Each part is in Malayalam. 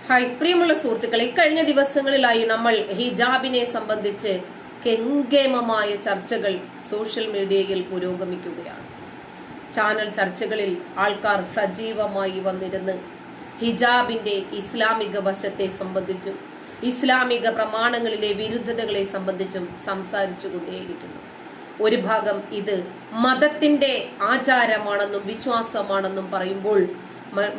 ഹായ് പ്രിയമുള്ള സുഹൃത്തുക്കളെ, കഴിഞ്ഞ ദിവസങ്ങളിലായി നമ്മൾ ഹിജാബിനെ സംബന്ധിച്ച് കെങ്കേമമായ ചർച്ചകൾ സോഷ്യൽ മീഡിയയിൽ പുരോഗമിക്കുകയാണ്. ചാനൽ ചർച്ചകളിൽ ആൾക്കാർ സജീവമായി വന്നിരുന്ന് ഹിജാബിന്റെ ഇസ്ലാമിക വശത്തെ സംബന്ധിച്ചും ഇസ്ലാമിക പ്രമാണങ്ങളിലെ വിരുദ്ധതകളെ സംബന്ധിച്ചും സംസാരിച്ചുകൊണ്ടേയിരിക്കുന്നു. ഒരു ഭാഗം ഇത് മതത്തിന്റെ ആചാരമാണെന്നും വിശ്വാസമാണെന്നും പറയുമ്പോൾ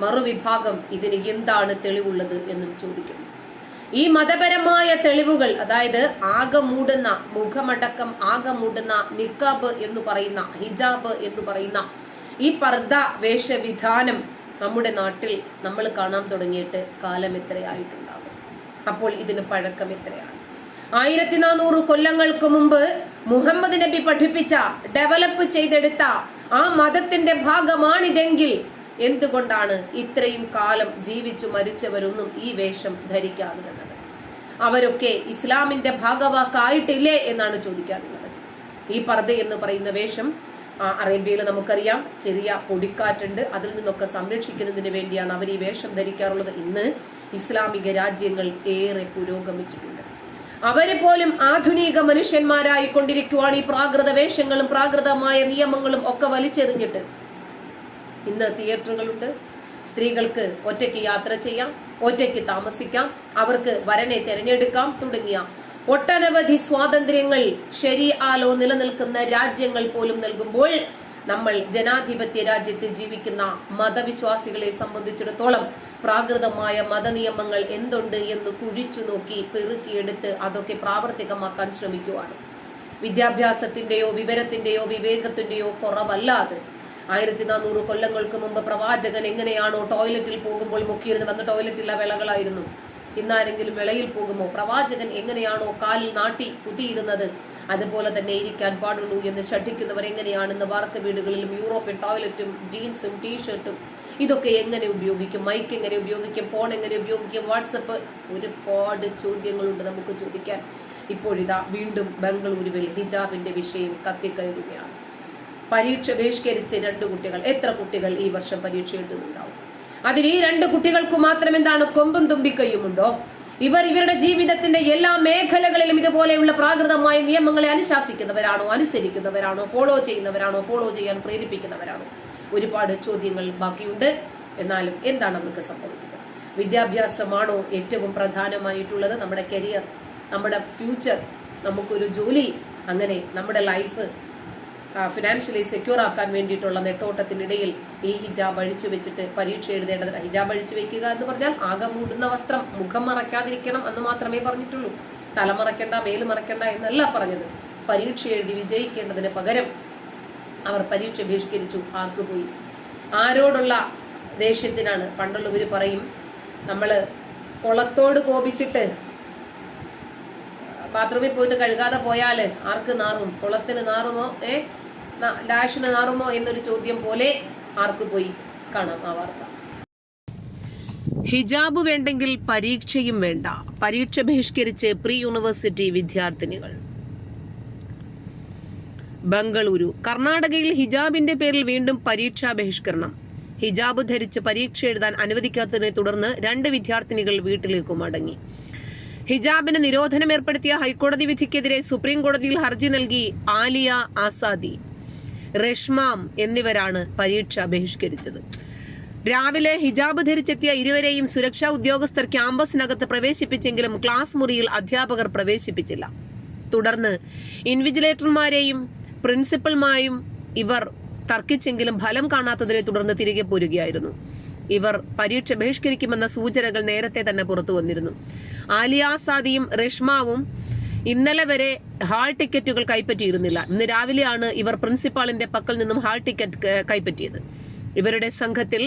മറുവിഭാഗം ഇതിന് എന്താണ് തെളിവുള്ളത് എന്നും ചോദിക്കുന്നു. ഈ മതപരമായ തെളിവുകൾ, അതായത് ആകെ മൂടുന്ന മുഖമടക്കം ആകെ മൂടുന്ന നിക്കാബ് എന്ന് പറയുന്ന ഹിജാബ് എന്ന് പറയുന്ന ഈ പർദ വേഷവിധാനം നമ്മുടെ നാട്ടിൽ നമ്മൾ കാണാൻ തുടങ്ങിയിട്ട് കാലം എത്രയായിട്ടുണ്ടാകും? അപ്പോൾ ഇതിന് പഴക്കം എത്രയാണ്? 1400 കൊല്ലങ്ങൾക്ക് മുമ്പ് മുഹമ്മദ് നബി പഠിപ്പിച്ച ഡെവലപ്പ് ചെയ്തെടുത്ത ആ മതത്തിന്റെ ഭാഗമാണിതെങ്കിൽ എന്തുകൊണ്ടാണ് ഇത്രയും കാലം ജീവിച്ചു മരിച്ചവരൊന്നും ഈ വേഷം ധരിക്കാതിരുന്നത്? അവരൊക്കെ ഇസ്ലാമിന്റെ ഭാഗവാക്കായിട്ടില്ലേ എന്നാണ് ചോദിക്കാറുള്ളത്. ഈ പർദ എന്ന് പറയുന്ന വേഷം അറേബ്യയിൽ നമുക്കറിയാം, ചെറിയ പൊടിക്കാറ്റുണ്ട്, അതിൽ നിന്നൊക്കെ സംരക്ഷിക്കുന്നതിന് വേണ്ടിയാണ് അവർ ഈ വേഷം ധരിക്കാറുള്ളത്. ഇന്ന് ഇസ്ലാമിക രാജ്യങ്ങൾ ഏറെ പുരോഗമിച്ചിട്ടുണ്ട്. അവര് പോലും ആധുനിക മനുഷ്യന്മാരായി കൊണ്ടിരിക്കുവാണ്. ഈ പ്രാകൃത വേഷങ്ങളും പ്രാകൃതമായ നിയമങ്ങളും ഒക്കെ വലിച്ചെറിഞ്ഞിട്ട് ഇന്ന് തിയേറ്ററുകളുണ്ട്, സ്ത്രീകൾക്ക് ഒറ്റയ്ക്ക് യാത്ര ചെയ്യാം, ഒറ്റയ്ക്ക് താമസിക്കാം, അവർക്ക് വരനെ തിരഞ്ഞെടുക്കാം തുടങ്ങിയ ഒട്ടനവധി സ്വാതന്ത്ര്യങ്ങൾ ശരീഅലോ നിലനിൽക്കുന്ന രാജ്യങ്ങൾ പോലും നൽകുമ്പോൾ നമ്മൾ ജനാധിപത്യ രാജ്യത്ത് ജീവിക്കുന്ന മതവിശ്വാസികളെ സംബന്ധിച്ചിടത്തോളം പ്രാകൃതമായ മതനിയമങ്ങൾ എന്തുണ്ട് എന്ന് കുഴിച്ചു നോക്കി പെറുക്കിയെടുത്ത് അതൊക്കെ പ്രാവർത്തികമാക്കാൻ ശ്രമിക്കുകയാണ്. വിദ്യാഭ്യാസത്തിന്റെയോ വിവരത്തിന്റെയോ വിവേകത്തിന്റെയോ കുറവല്ലാതെ 1400 കൊല്ലങ്ങൾക്ക് മുമ്പ് പ്രവാചകൻ എങ്ങനെയാണോ ടോയ്ലറ്റിൽ പോകുമ്പോൾ മുക്കിയിരുന്ന് വന്ന് ടോയ്ലറ്റിലെ വിളകളായിരുന്നു, ഇന്നാരെങ്കിലും വിളയിൽ പോകുമോ? പ്രവാചകൻ എങ്ങനെയാണോ കാലിൽ നാട്ടി കുത്തിയിരുന്നത് അതുപോലെ തന്നെ ഇരിക്കാൻ പാടുള്ളൂ എന്ന് ശഠിക്കുന്നവർ എങ്ങനെയാണെന്ന് വാർക്ക വീടുകളിലും യൂറോപ്യൻ ടോയ്ലറ്റും ജീൻസും ടീഷർട്ടും ഇതൊക്കെ എങ്ങനെ ഉപയോഗിക്കും? മൈക്ക് എങ്ങനെ ഉപയോഗിക്കും? ഫോൺ എങ്ങനെ ഉപയോഗിക്കും? വാട്സപ്പ്? ഒരുപാട് ചോദ്യങ്ങളുണ്ട് നമുക്ക് ചോദിക്കാൻ. ഇപ്പോഴിതാ വീണ്ടും ബംഗളൂരുവിൽ ഹിജാബിന്റെ വിഷയം കത്തിക്കയറുകയാണ്. പരീക്ഷ ബഹിഷ്കരിച്ച് 2 കുട്ടികൾ. എത്ര കുട്ടികൾ ഈ വർഷം പരീക്ഷ എഴുതുന്നുണ്ടാവും? അതിൽ ഈ 2 കുട്ടികൾക്ക് മാത്രം എന്താണ് കൊമ്പും തുമ്പിക്കൈയുമുണ്ടോ? ഇവരുടെ ജീവിതത്തിന്റെ എല്ലാ മേഖലകളിലും ഇതുപോലെയുള്ള പ്രാകൃതമായ നിയമങ്ങളെ അനുശാസിക്കുന്നവരാണോ, അനുസരിക്കുന്നവരാണോ, ഫോളോ ചെയ്യുന്നവരാണോ, ഫോളോ ചെയ്യാൻ പ്രേരിപ്പിക്കുന്നവരാണോ? ഒരുപാട് ചോദ്യങ്ങൾ ബാക്കിയുണ്ട്. എന്നാലും എന്താണ് അവർക്ക് സംഭവിച്ചത്? വിദ്യാഭ്യാസമാണോ ഏറ്റവും പ്രധാനമായിട്ടുള്ളത്? നമ്മുടെ കരിയർ, നമ്മുടെ ഫ്യൂച്ചർ, നമുക്കൊരു ജോലി, അങ്ങനെ നമ്മുടെ ലൈഫ് ഫിനാൻഷ്യലി സെക്യൂർ ആക്കാൻ വേണ്ടിയിട്ടുള്ള നെട്ടോട്ടത്തിനിടയിൽ ഈ ഹിജാബ് അഴിച്ചു വെച്ചിട്ട് പരീക്ഷ എഴുതേണ്ടത്. ഹിജാബ് അഴിച്ചു വെക്കുക എന്ന് പറഞ്ഞാൽ ആകെ മൂടുന്ന വസ്ത്രം, മുഖം മറയ്ക്കാതിരിക്കണം എന്ന് മാത്രമേ പറഞ്ഞിട്ടുള്ളൂ. തല മറയ്ക്കണ്ട, മേല് മറയ്ക്കണ്ട എന്നല്ല പറഞ്ഞത്. പരീക്ഷ എഴുതി വിജയിക്കേണ്ടതിന് പകരം അവർ പരീക്ഷ ബഹിഷ്കരിച്ചു. ആർക്ക് പോയി? ആരോടുള്ള ദേഷ്യത്തിനാണ്? പണ്ടുള്ളവര് പറയും, നമ്മള് കുളത്തോട് കോപിച്ചിട്ട് ബാത്റൂമിൽ പോയിട്ട് കഴുകാതെ പോയാല് ആർക്ക് നാറും? കുളത്തിന് നാറുമോ, ഡാഷിന് നാറുമോ എന്നൊരു ചോദ്യം പോലെ ആർക്ക് പോയി? കാണാം ആ വാർത്ത. ഹിജാബ് വേണ്ടെങ്കിൽ പരീക്ഷയും വേണ്ട, പരീക്ഷ ബഹിഷ്കരിച്ച് പ്രീ യൂണിവേഴ്സിറ്റി വിദ്യാർത്ഥിനികൾ. ബംഗളൂരു. കർണാടകയിൽ ഹിജാബിന്റെ പേരിൽ വീണ്ടും പരീക്ഷാ ബഹിഷ്കരണം. ഹിജാബ് ധരിച്ച് പരീക്ഷ എഴുതാൻ അനുവദിക്കാത്തതിനെ തുടർന്ന് 2 വിദ്യാർത്ഥിനികൾ വീട്ടിലേക്ക് മടങ്ങി. ഹിജാബിന് നിരോധനം ഏർപ്പെടുത്തിയ ഹൈക്കോടതി വിധിക്കെതിരെ സുപ്രീം കോടതിയിൽ ഹർജി നൽകി ആലിയ ആസാദി, റെഷ്മാം എന്നിവരാണ് പരീക്ഷ ബഹിഷ്കരിച്ചത്. രാവിലെ ഹിജാബ് ധരിച്ചെത്തിയ ഇരുവരെയും സുരക്ഷാ ഉദ്യോഗസ്ഥർ ക്യാമ്പസിനകത്ത് പ്രവേശിപ്പിച്ചെങ്കിലും ക്ലാസ് മുറിയിൽ അധ്യാപകർ പ്രവേശിപ്പിച്ചില്ല. തുടർന്ന് ഇൻവിജിലേറ്റർമാരെയും പ്രിൻസിപ്പൽമാരും ഇവർ തർക്കിച്ചെങ്കിലും ഫലം കാണാത്തതിനെ തുടർന്ന് തിരികെ പോരുകയായിരുന്നു. ഇവർ പരീക്ഷ ബഹിഷ്കരിക്കുമെന്ന സൂചനകൾ നേരത്തെ തന്നെ പുറത്തു വന്നിരുന്നു. ആലിയ ആസാദിയും റെഷ്മാവും ഇന്നലെ വരെ ഹാൾ ടിക്കറ്റുകൾ കൈപ്പറ്റിയിരുന്നില്ല. ഇന്ന് രാവിലെയാണ് ഇവർ പ്രിൻസിപ്പാളിന്റെ പക്കൽ നിന്നും ഹാൾ ടിക്കറ്റ് കൈപ്പറ്റിയത്. ഇവരുടെ സംഘത്തിൽ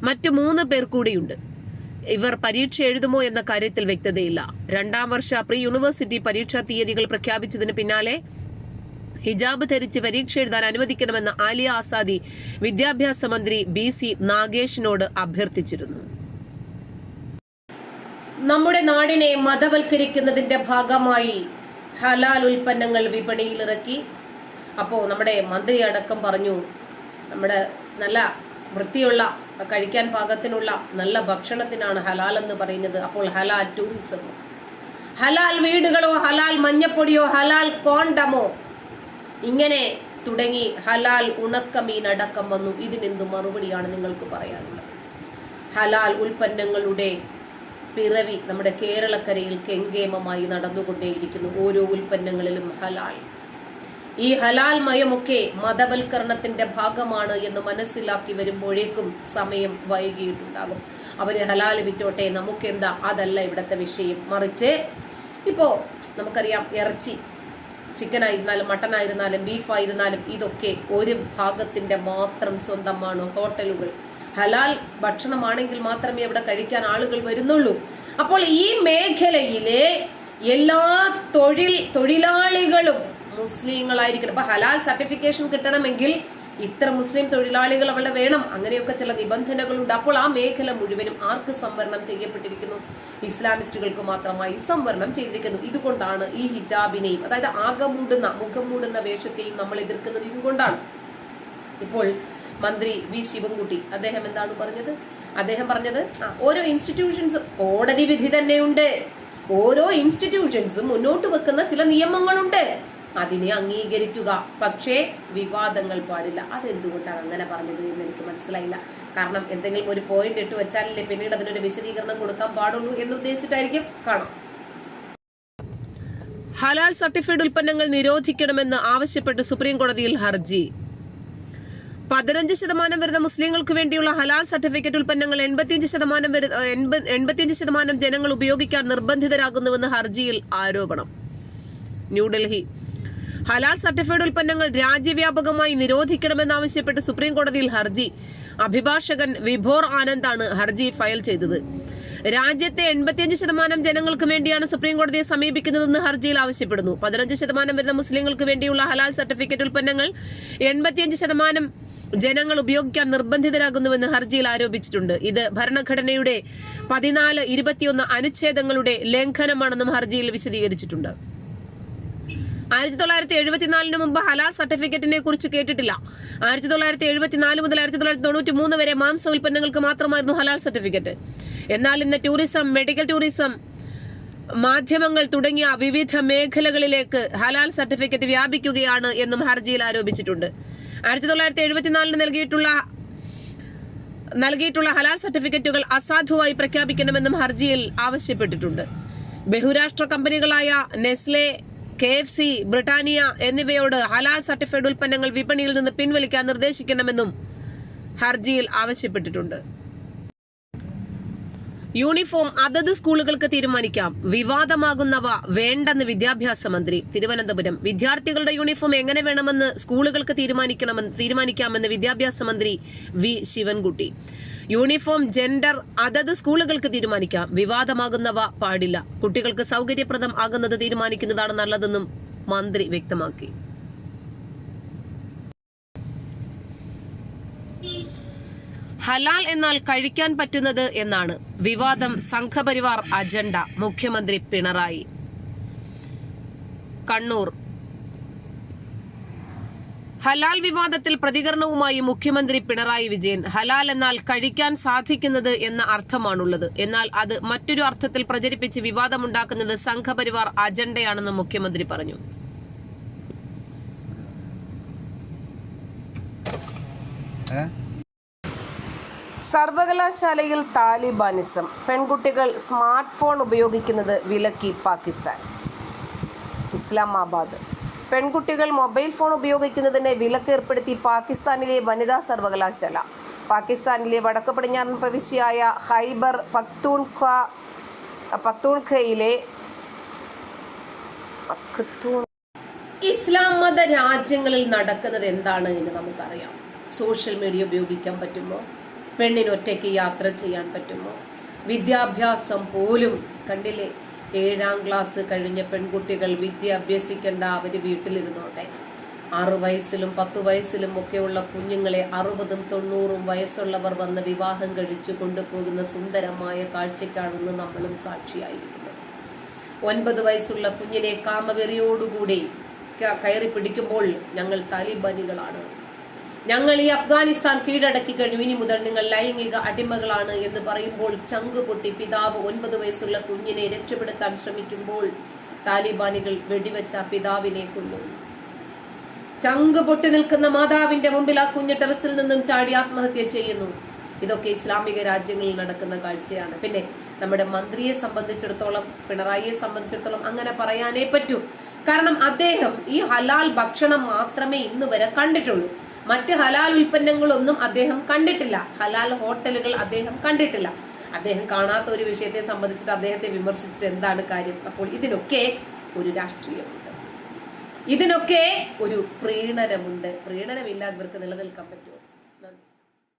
മറ്റു 3 പേർ കൂടിയുണ്ട്. ഇവർ പരീക്ഷ എഴുതുമോ എന്ന കാര്യത്തിൽ വ്യക്തതയില്ല. 2ാം വർഷ പ്രീ യൂണിവേഴ്സിറ്റി പരീക്ഷാ തീയതികൾ പ്രഖ്യാപിച്ചതിന് പിന്നാലെ ഹിജാബ് ധരിച്ച് പരീക്ഷ എഴുതാൻ അനുവദിക്കണമെന്ന് ആലിയ ആസാദി വിദ്യാഭ്യാസ മന്ത്രി BC നാഗേഷിനോട് അഭ്യർത്ഥിച്ചിരുന്നു. നമ്മുടെ നാടിനെ മതവൽക്കരിക്കുന്നതിന്റെ ഭാഗമായി ഹലാൽ ഉൽപ്പന്നങ്ങൾ വിപണിയിലിറക്കി. അപ്പോൾ നമ്മുടെ മന്ത്രി അടക്കം പറഞ്ഞു, നമ്മുടെ നല്ല വൃത്തിയുള്ള കഴിക്കാൻ പാകത്തിനുള്ള നല്ല ഭക്ഷണത്തിനാണ് ഹലാൽ എന്ന് പറയുന്നത്. അപ്പോൾ ഹലാൽ ടൂറിസമോ, ഹലാൽ വീടുകളോ, ഹലാൽ മഞ്ഞപ്പൊടിയോ, ഹലാൽ കോണ്ടമോ, ഇങ്ങനെ തുടങ്ങി ഹലാൽ ഉണക്കമീൻ അടക്കം വന്നു. ഇതിനെന്ത് മറുപടിയാണ് നിങ്ങൾക്ക് പറയാനുള്ളത്? ഹലാൽ ഉൽപ്പന്നങ്ങളുടെ പിറവി നമ്മുടെ കേരളക്കരയിൽ കെങ്കേമമായി നടന്നുകൊണ്ടേയിരിക്കുന്നു. ഓരോ ഉൽപ്പന്നങ്ങളിലും ഹലാൽ. ഈ ഹലാൽ മയമൊക്കെ മതവൽക്കരണത്തിന്റെ ഭാഗമാണ് എന്ന് മനസ്സിലാക്കി വരുമ്പോഴേക്കും സമയം വൈകിയിട്ടുണ്ടാകും. അവര് ഹലാൽ വിറ്റോട്ടെ, നമുക്കെന്താ, അതല്ല ഇവിടത്തെ വിഷയം. മറിച്ച് ഇപ്പോ നമുക്കറിയാം, ഇറച്ചി, ചിക്കൻ ആയിരുന്നാലും മട്ടൺ ആയിരുന്നാലും ബീഫ് ആയിരുന്നാലും ഇതൊക്കെ ഒരു ഭാഗത്തിന്റെ മാത്രം സ്വന്തമാണ് ഹോട്ടലുകൾ. ഹലാൽ ഭക്ഷണമാണെങ്കിൽ മാത്രമേ അവിടെ കഴിക്കാൻ ആളുകൾ വരുന്നുള്ളൂ. അപ്പോൾ ഈ മേഖലയിലെ എല്ലാ തൊഴിലാളികളും മുസ്ലിങ്ങളായിരിക്കണം. അപ്പൊ ഹലാൽ സർട്ടിഫിക്കേഷൻ കിട്ടണമെങ്കിൽ ഇത്ര മുസ്ലിം തൊഴിലാളികൾ അവിടെ വേണം, അങ്ങനെയൊക്കെ ചില നിബന്ധനകളുണ്ട്. അപ്പോൾ ആ മേഖല മുഴുവനും ആർക്ക് സംവരണം ചെയ്യപ്പെട്ടിരിക്കുന്നു? ഇസ്ലാമിസ്റ്റുകൾക്ക് മാത്രമായി സംവരണം ചെയ്തിരിക്കുന്നു. ഇതുകൊണ്ടാണ് ഈ ഹിജാബിനെയും, അതായത് മുഖം മൂടുന്ന വേഷത്തെയും നമ്മൾ എതിർക്കുന്നത്. ഇതുകൊണ്ടാണ്. ഇപ്പോൾ മന്ത്രി വി ശിവൻകുട്ടി അദ്ദേഹം എന്താണ് പറഞ്ഞത്? അദ്ദേഹം പറഞ്ഞത് ഓരോ ഇൻസ്റ്റിറ്റ്യൂഷൻസും, കോടതി വിധി തന്നെയുണ്ട്, ഓരോ ഇൻസ്റ്റിറ്റ്യൂഷൻസും മുന്നോട്ട് വെക്കുന്ന ചില നിയമങ്ങളുണ്ട്, അതിനെ അംഗീകരിക്കുക, പക്ഷേ വിവാദങ്ങൾ പാടില്ല. അതെന്തുകൊണ്ടാണ് അങ്ങനെ പറഞ്ഞത് എന്ന് എനിക്ക് മനസ്സിലായില്ല. കാരണം എന്തെങ്കിലും ഒരു പോയിന്റ് ഇട്ട് വെച്ചാലല്ലേ പിന്നീട് അതിനൊരു വിശദീകരണം കൊടുക്കാൻ പാടുള്ളൂ എന്ന് ഉദ്ദേശിച്ചിട്ടായിരിക്കും. കാണാം. ഹലാൽ സർട്ടിഫൈഡ് ഉൽപ്പന്നങ്ങൾ നിരോധിക്കണമെന്ന് ആവശ്യപ്പെട്ട് സുപ്രീം കോടതിയിൽ ഹർജി. 15% വരുന്ന മുസ്ലിങ്ങൾക്ക് വേണ്ടിയുള്ള ഹലാൽ സർട്ടിഫിക്കറ്റ് ഉൽപ്പന്നങ്ങൾ 85% ജനങ്ങൾ ഉപയോഗിക്കാൻ നിർബന്ധിതരാകുന്നുവെന്ന് ഹർജിയിൽ ആരോപണം. ന്യൂഡൽഹി. ഹലാൽ സർട്ടിഫൈഡ് ഉൽപ്പന്നങ്ങൾ രാജ്യവ്യാപകമായി നിരോധിക്കണമെന്നാവശ്യപ്പെട്ട് സുപ്രീം കോടതിയിൽ ഹർജി. അഭിഭാഷകൻ വിഭോർ ആനന്ദാണ് ഹർജി ഫയൽ ചെയ്തത്. രാജ്യത്തെ 85% ജനങ്ങൾക്ക് വേണ്ടിയാണ് സുപ്രീം കോടതിയെ സമീപിക്കുന്നതെന്ന് ഹർജിയിൽ ആവശ്യപ്പെടുന്നു. 15% വരുന്ന മുസ്ലിങ്ങൾക്ക് വേണ്ടിയുള്ള ഹലാൽ സർട്ടിഫിക്കറ്റ് ഉൽപ്പന്നങ്ങൾ 85% ജനങ്ങൾ ഉപയോഗിക്കാൻ നിർബന്ധിതരാകുന്നുവെന്ന് ഹർജിയിൽ ആരോപിച്ചിട്ടുണ്ട്. ഇത് ഭരണഘടനയുടെ 14, 21 അനുച്ഛേദങ്ങളുടെ ലംഘനമാണെന്നും ഹർജിയിൽ വിശദീകരിച്ചിട്ടുണ്ട്. 1974 മുമ്പ് ഹലാൽ സർട്ടിഫിക്കറ്റിനെ കുറിച്ച് കേട്ടിട്ടില്ല. 1974 മുതൽ 1993 വരെ മാംസ ഉൽപ്പന്നങ്ങൾക്ക് മാത്രമായിരുന്നു ഹലാൽ സർട്ടിഫിക്കറ്റ്. എന്നാൽ ഇന്ന് ടൂറിസം, മെഡിക്കൽ ടൂറിസം, മാധ്യമങ്ങൾ തുടങ്ങിയ വിവിധ മേഖലകളിലേക്ക് ഹലാൽ സർട്ടിഫിക്കറ്റ് വ്യാപിക്കുകയാണ് എന്നും ഹർജിയിൽ ആരോപിച്ചിട്ടുണ്ട്. 1974 നൽകിയിട്ടുള്ള ഹലാൽ സർട്ടിഫിക്കറ്റുകൾ അസാധുവായി പ്രഖ്യാപിക്കണമെന്നും ഹർജിയിൽ ആവശ്യപ്പെട്ടിട്ടുണ്ട്. ബഹുരാഷ്ട്ര കമ്പനികളായ നെസ്ലെ, KFC, ബ്രിട്ടാനിയ എന്നിവയോട് ഹലാൽ സർട്ടിഫൈഡ് ഉൽപ്പന്നങ്ങൾ വിപണിയിൽ നിന്ന് പിൻവലിക്കാൻ നിർദ്ദേശിക്കണമെന്നും ഹർജിയിൽ ആവശ്യപ്പെട്ടിട്ടുണ്ട്. യൂണിഫോം അതത് സ്കൂളുകൾക്ക് തീരുമാനിക്കാം, വിവാദമാകുന്നവ വേണ്ടെന്ന് വിദ്യാഭ്യാസ മന്ത്രി. തിരുവനന്തപുരം. വിദ്യാർത്ഥികളുടെ യൂണിഫോം എങ്ങനെ വേണമെന്ന് സ്കൂളുകൾക്ക് തീരുമാനിക്കാമെന്ന് വിദ്യാഭ്യാസ മന്ത്രി വി ശിവൻകുട്ടി. യൂണിഫോം ജെൻഡർ അതത് സ്കൂളുകൾക്ക് തീരുമാനിക്കാം, വിവാദമാകുന്നവ പാടില്ല. കുട്ടികൾക്ക് സൗകര്യപ്രദം ആകുന്നത് തീരുമാനിക്കുന്നതാണ് നല്ലതെന്നും മന്ത്രി വ്യക്തമാക്കി. ഹലാൽ എന്നാൽ കഴിക്കാൻ പറ്റുന്നത് എന്നാണ്. വിവാദം സംഘപരിവാർ അജണ്ട. മുഖ്യമന്ത്രി പിണറായി. കണ്ണൂർ. ഹലാൽ വിവാദത്തിൽ പ്രതികരണവുമായി മുഖ്യമന്ത്രി പിണറായി വിജയൻ. ഹലാൽ എന്നാൽ കഴിക്കാൻ സാധിക്കുന്നത് എന്ന അർത്ഥമാണുള്ളത്. എന്നാൽ അത് മറ്റൊരു അർത്ഥത്തിൽ പ്രചരിപ്പിച്ച് വിവാദമുണ്ടാക്കുന്നത് സംഘപരിവാർ അജണ്ടയാണെന്ന് മുഖ്യമന്ത്രി പറഞ്ഞു. സർവകലാശാലയിൽ താലിബാനിസം. പെൺകുട്ടികൾ സ്മാർട്ട് ഫോൺ ഉപയോഗിക്കുന്നത് വിലക്കി പാകിസ്ഥാൻ. ഇസ്ലാമാബാദ്. പെൺകുട്ടികൾ മൊബൈൽ ഫോൺ ഉപയോഗിക്കുന്നതിന് വിലക്ക് ഏർപ്പെടുത്തി പാകിസ്ഥാനിലെ വനിതാ സർവകലാശാല. പാകിസ്ഥാനിലെ വടക്ക് പടിഞ്ഞാറൻ പ്രവിശ്യയായ ഖൈബർ പഖ്തൂൺഖയിലെ ഇസ്ലാം മത രാജ്യങ്ങളിൽ നടക്കുന്നത് എന്താണ് എന്ന് നമുക്കറിയാം. സോഷ്യൽ മീഡിയ ഉപയോഗിക്കാൻ പറ്റുമോ? പെണ്ണിന് ഒറ്റയ്ക്ക് യാത്ര ചെയ്യാൻ പറ്റുമോ? വിദ്യാഭ്യാസം പോലും കണ്ടില്ലേ. 7ാം ക്ലാസ് കഴിഞ്ഞ പെൺകുട്ടികൾ വിദ്യ അഭ്യസിക്കേണ്ട, അവര് വീട്ടിലിരുന്നോട്ടെ. 6 വയസ്സിലും 10 വയസ്സിലും ഒക്കെയുള്ള കുഞ്ഞുങ്ങളെ 60ഉം 90ഉം വയസ്സുള്ളവർ വന്ന് വിവാഹം കഴിച്ചു കൊണ്ടുപോകുന്ന സുന്ദരമായ കാഴ്ചയ്ക്കാണെന്ന് നമ്മളും സാക്ഷിയായിരിക്കുന്നത്. 9 വയസ്സുള്ള കുഞ്ഞിനെ കാമവെറിയോടുകൂടി കയറി പിടിക്കുമ്പോൾ ഞങ്ങൾ താലിബാനികളാണ്, ഞങ്ങൾ ഈ അഫ്ഗാനിസ്ഥാൻ കീഴടക്കി കഴിഞ്ഞു, ഇനി മുതൽ നിങ്ങൾ ലൈംഗിക അടിമകളാണ് എന്ന് പറയുമ്പോൾ ചങ്ക് പൊട്ടി പിതാവ് 9 വയസ്സുള്ള കുഞ്ഞിനെ രക്ഷപ്പെടുത്താൻ ശ്രമിക്കുമ്പോൾ താലിബാനികൾ വെടിവെച്ച പിതാവിനെ കൊല്ലുന്നു. ചങ്ക് പൊട്ടി നിൽക്കുന്ന മാതാവിന്റെ മുമ്പിൽ ആ കുഞ്ഞ് ടെറസിൽ നിന്നും ചാടി ആത്മഹത്യ ചെയ്യുന്നു. ഇതൊക്കെ ഇസ്ലാമിക രാജ്യങ്ങളിൽ നടക്കുന്ന കാഴ്ചയാണ്. പിന്നെ നമ്മുടെ മന്ത്രിയെ സംബന്ധിച്ചിടത്തോളം, പിണറായിയെ സംബന്ധിച്ചിടത്തോളം അങ്ങനെ പറയാനേ പറ്റൂ. കാരണം അദ്ദേഹം ഈ ഹലാൽ ഭക്ഷണം മാത്രമേ ഇന്ന് വരെ കണ്ടിട്ടുള്ളൂ. മറ്റ് ഹലാൽ ഉൽപ്പന്നങ്ങളൊന്നും അദ്ദേഹം കണ്ടിട്ടില്ല. ഹലാൽ ഹോട്ടലുകൾ അദ്ദേഹം കണ്ടിട്ടില്ല. അദ്ദേഹം കാണാത്ത ഒരു വിഷയത്തെ സംബന്ധിച്ചിട്ട് അദ്ദേഹത്തെ വിമർശിച്ചിട്ട് എന്താണ് കാര്യം? അപ്പോൾ ഇതിനൊക്കെ ഒരു രാഷ്ട്രീയമുണ്ട്, ഇതിനൊക്കെ ഒരു പ്രീണനമുണ്ട്. പ്രീണനമില്ലാതെ ഇവർക്ക് നിലനിൽക്കാൻ പറ്റുമോ?